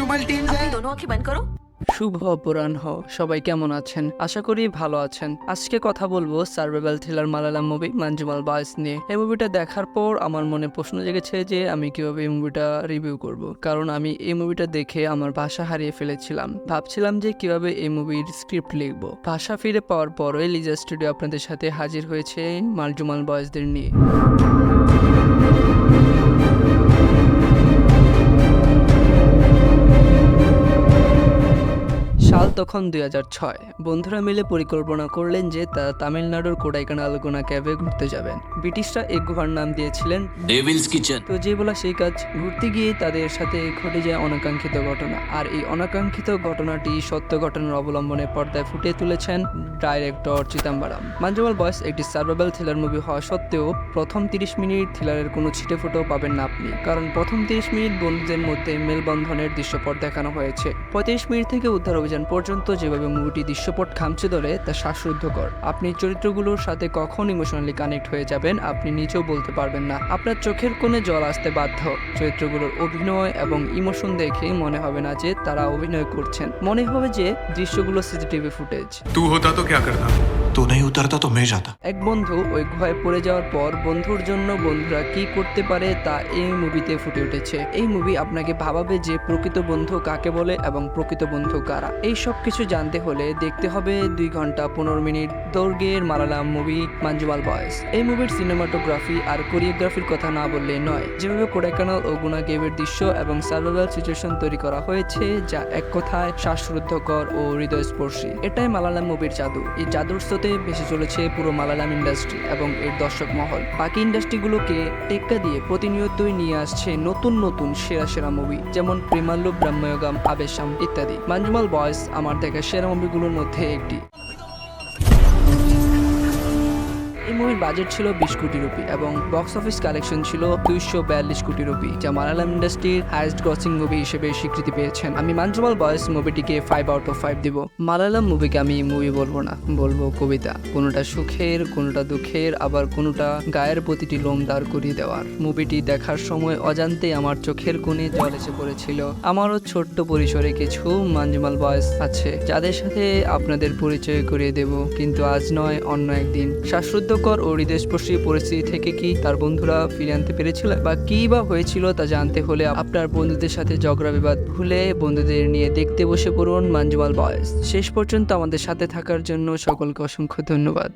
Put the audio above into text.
मल्टीन अपनी दोनों आंखें बंद करो। শুভ অপরাহ্ন, সবাই কেমন আছেন? আশা করি ভালো আছেন। আজকে কথা বলবো survival thriller Malayalam movie Manjummel বয়েস নিয়ে। এই মুভিটা দেখার পর আমার মনে প্রশ্ন জেগেছে যে আমি কিভাবে এই মুভিটা রিভিউ করব, কারণ আমি এই মুভিটা দেখে আমার ভাষা হারিয়ে ফেলেছিলাম। ভাবছিলাম যে কিভাবে এই মুভির স্ক্রিপ্ট লিখবো। ভাষা ফিরে পাওয়ার পরই লিজা স্টুডিও আপনাদের সাথে হাজির হয়েছে মানজুমাল বয়েসদের নিয়ে। সাল তখন 2006। বন্ধুরা মিলে পরিকল্পনা করলেন যে তারা তামিলনাড়ুর কোডাইকানালগোনা ক্যাভে ঘুরতে যাবেন। ব্রিটিশরা এই গুহার নাম দিয়েছিলেন ডেভিলস কিচেন। তো যে বলা সেই কাজ। ঘুরতে গিয়ে তাদের সাথে ঘটে যায় অনাকাঙ্ক্ষিত ঘটনা, আর এই অনাকাঙ্ক্ষিত ঘটনাটি সত্য ঘটনার অবলম্বনে পর্দায় ফুটিয়ে তুলেছেন ডাইরেক্টর চিদাম্বরম। মানজুমাল বয়েস একটি সার্ভাইভাল থ্রিলার মুভি হওয়া সত্ত্বেও প্রথম 30 মিনিট থ্রিলারের কোনো ছিটে ফুটেও পাবেন না আপনি, কারণ প্রথম 30 মিনিট বন্ধুদের মধ্যে মেলবন্ধনের দৃশ্যপট দেখানো হয়েছে। 35 মিনিট থেকে উদ্ধার অভিযান পর্যন্ত যেভাবে মুভিটি দৃশ্যপট খামচে ধরে তা শ্বাসরুদ্ধকর। আপনি চরিত্রগুলোর সাথে কখন ইমোশনালি কানেক্ট হয়ে যাবেন আপনি নিজেও বলতে পারবেন না। আপনার চোখের কোণে জল আসতে বাধ্য। চরিত্রগুলোর অভিনয় এবং ইমোশন দেখে মনে হবে না যে তারা অভিনয় করছেন, মনে হবে যে দৃশ্যগুলো সিসিটিভি ফুটেজ। तू होता तो क्या करता? तू नहीं उतरता तो मैं जाता। এক বন্ধু ওই গুহায় পড়ে যাওয়ার পর বন্ধুর জন্য বন্ধুরা কি করতে পারে তা এই মুভিতে ফুটে উঠেছে। এই মুভি আপনাকে ভাবাবে যে প্রকৃত বন্ধু কাকে বলে এবং প্রকৃত বন্ধু কারা। এই সব কিছু জানতে হলে দেখতে হবে 2 ঘন্টা 15 মিনিট দৈর্ঘ্যের মালায়ালাম মুভি মানজুমাল বয়েস। এই মুভির সিনেমাটোগ্রাফি আর কোরিওগ্রাফির কথা না বললেই নয়। যেভাবে কোডাইকানাল ও গুনা কেভের দৃশ্য এবং সার্ভাইভাল সিচুয়েশন তৈরি করা হয়েছে যা এক কথায় শ্বাসরুদ্ধকর ও হৃদয়স্পর্শী। এটাই মালায়ালাম মুভির জাদু। এই জাদুর স্রোতে ভেসে চলেছে পুরো মালায়ালাম ইন্ডাস্ট্রি এবং এর দর্শক মহল। বাকি ইন্ডাস্ট্রিগুলোকে টেক্কা দিয়ে প্রতিনিয়তই নিয়ে আসছে নতুন নতুন সেরা সেরা মুভি, যেমন প্রেমাল্লু, ব্রহ্ময়োগাম, আবেশাম ইত্যাদি। মানজুমাল বয়েস আমার দেখা সেরা মুভিগুলোর মধ্যে একটি। এই মুভির বাজেট ছিল 20 কোটি রুপি এবং বক্স অফিস কালেকশন ছিল 242 কোটি রুপি, যা মালায়ালাম ইন্ডাস্ট্রির হাইয়েস্ট গ্রসিং মুভি হিসেবে স্বীকৃতি পেয়েছেন। আমি মানজুমাল বয়েস মুভিটিকে 5 আউট অফ 5 দিব। মালায়ালাম মুভিকে আমি মুভি বলবো না, বলবো কবিতা। কোনোটা সুখের, কোনোটা দুঃখের, আবার কোনোটা গায়ের প্রতিটি লোম দাঁড় করিয়ে দেওয়ার। মুভিটি দেখার সময় অজান্তে আমার চোখের কোণে জল এসে পড়েছিল। আমারও ছোট্ট পরিসরে কিছু মানজুমাল বয়েস আছে যাদের সাথে আপনাদের পরিচয় করিয়ে দেব, কিন্তু আজ নয়, অন্য একদিন। শ্বাসরুদ্ধকর ও হৃদয়স্পর্শী পরিস্থিতি থেকে কি তার বন্ধুরা ফিরে আনতে পেরেছিল, বা কি বা হয়েছিল তা জানতে হলে আপনার বন্ধুদের সাথে ঝগড়া বিবাদ ভুলে বন্ধুদের নিয়ে দেখতে বসে পড়ুন মানজুমাল বয়েস। শেষ পর্যন্ত আমাদের সাথে থাকার জন্য সকলকে অসংখ্য ধন্যবাদ।